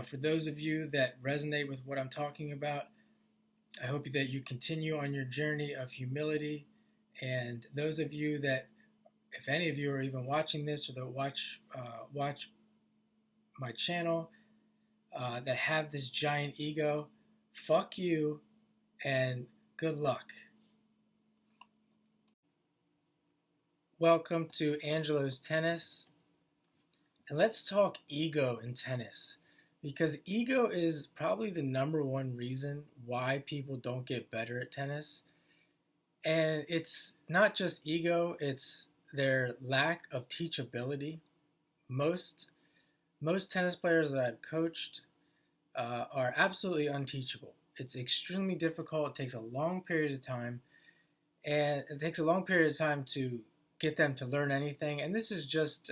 for those of you that resonate with what I'm talking about, I hope that you continue on your journey of humility. And those of you that, if any of you are even watching this or that watch my channel, that have this giant ego, fuck you and good luck. Welcome to Angelo's Tennis. And let's talk ego in tennis, because ego is probably the number one reason why people don't get better at tennis. And it's not just ego, it's their lack of teachability. Most tennis players that I've coached are absolutely unteachable. It's extremely difficult. It takes a long period of time, and it takes a long period of time to get them to learn anything. And this is just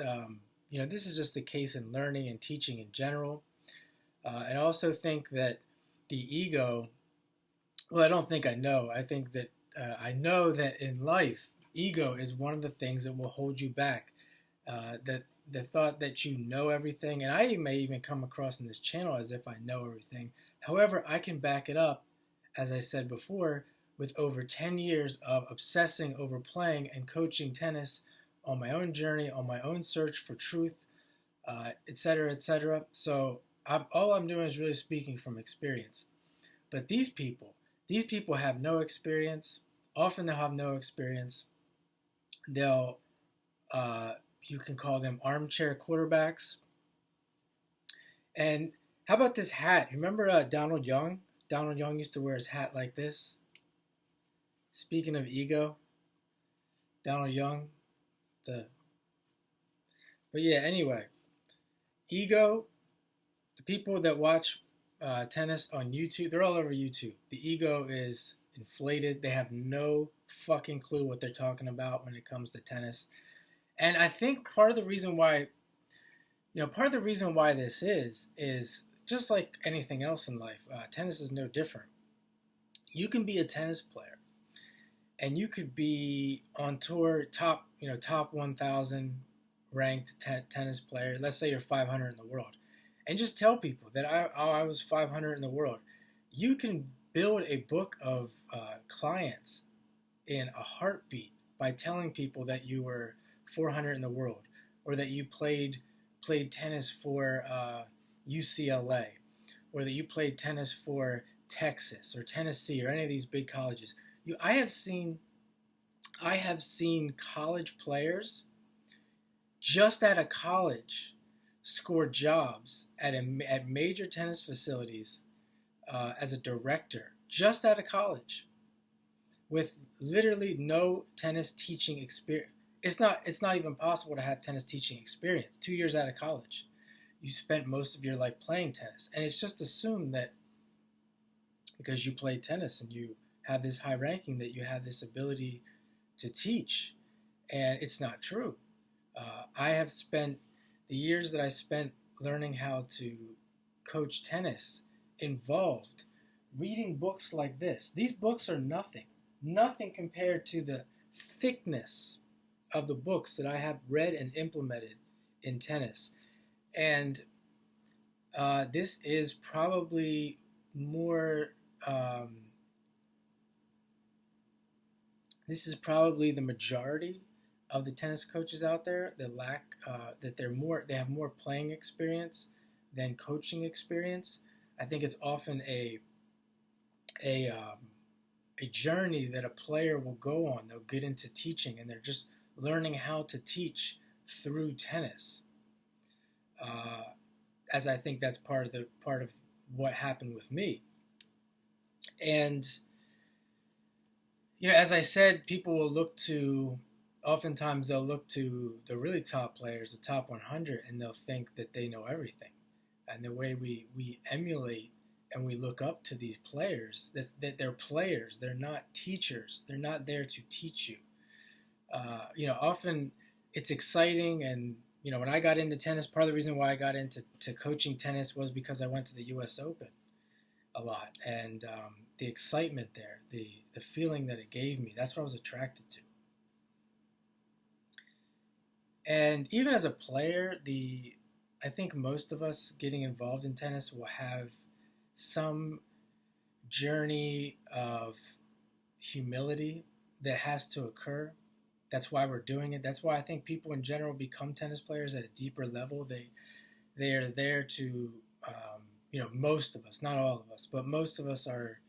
this is just the case in learning and teaching in general. I also think that the ego, well, I don't think I know. I think that I know that in life, ego is one of the things that will hold you back. That the thought that you know everything, and I may even come across in this channel as if I know everything. However, I can back it up, as I said before, with over 10 years of obsessing over playing and coaching tennis on my own journey, on my own search for truth, etc., etc. So all I'm doing is really speaking from experience. But these people have no experience. Often they'll have no experience. They'll, you can call them armchair quarterbacks. And how about this hat? Remember Donald Young? Donald Young used to wear his hat like this. Speaking of ego, Donald Young, but yeah, anyway, ego, the people that watch tennis on YouTube, they're all over YouTube. The ego is inflated. They have no fucking clue what they're talking about when it comes to tennis. And I think part of the reason why this is just like anything else in life. Tennis is no different. You can be a tennis player, and you could be on tour, top 1,000 ranked tennis player. Let's say you're 500 in the world, and just tell people that I was 500 in the world. You can build a book of clients in a heartbeat by telling people that you were 400 in the world, or that you played tennis for UCLA, or that you played tennis for Texas or Tennessee or any of these big colleges. I have seen college players just out of college score jobs at major tennis facilities as a director, just out of college, with literally no tennis teaching experience. It's not even possible to have tennis teaching experience. 2 years out of college, you spent most of your life playing tennis, and it's just assumed that because you played tennis and you have this high ranking that you have this ability to teach, and it's not true. I have spent the years that I spent learning how to coach tennis involved reading books like this. These books are nothing compared to the thickness of the books that I have read and implemented in tennis. And this is probably more, this is probably the majority of the tennis coaches out there that they have more playing experience than coaching experience. I think it's often a journey that a player will go on. They'll get into teaching, and they're just learning how to teach through tennis. As I think that's part of what happened with me. And as I said, people will oftentimes they'll look to the really top players, the top 100, and they'll think that they know everything. And the way we emulate and we look up to these players, that they're players, they're not teachers, they're not there to teach you. Often it's exciting, and when I got into tennis, part of the reason why I got into coaching tennis was because I went to the U.S. Open a lot, and the excitement there, the feeling that it gave me, that's what I was attracted to. And even as a player, I think most of us getting involved in tennis will have some journey of humility that has to occur. That's why we're doing it. That's why I think people in general become tennis players at a deeper level. They are there to, most of us, not all of us, but most of us are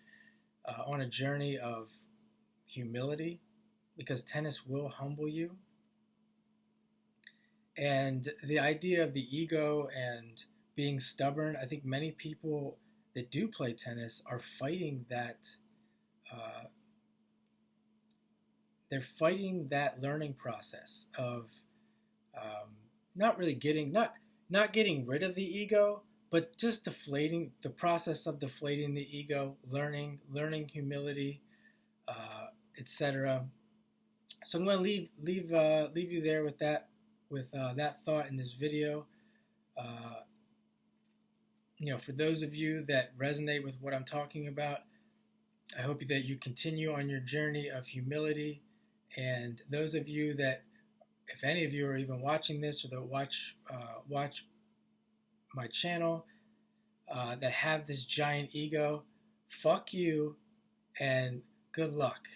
on a journey of humility because tennis will humble you. And the idea of the ego and being stubborn, I think many people that do play tennis are fighting that. Uh, they're fighting that learning process of not really getting not getting rid of the ego, but just deflating the process of deflating the ego, learning humility, etc. So I'm going to leave you there with that thought in this video. Uh, for those of you that resonate with what I'm talking about, I hope that you continue on your journey of humility. And those of you that, if any of you are even watching this or that watch my channel, that have this giant ego, fuck you and good luck.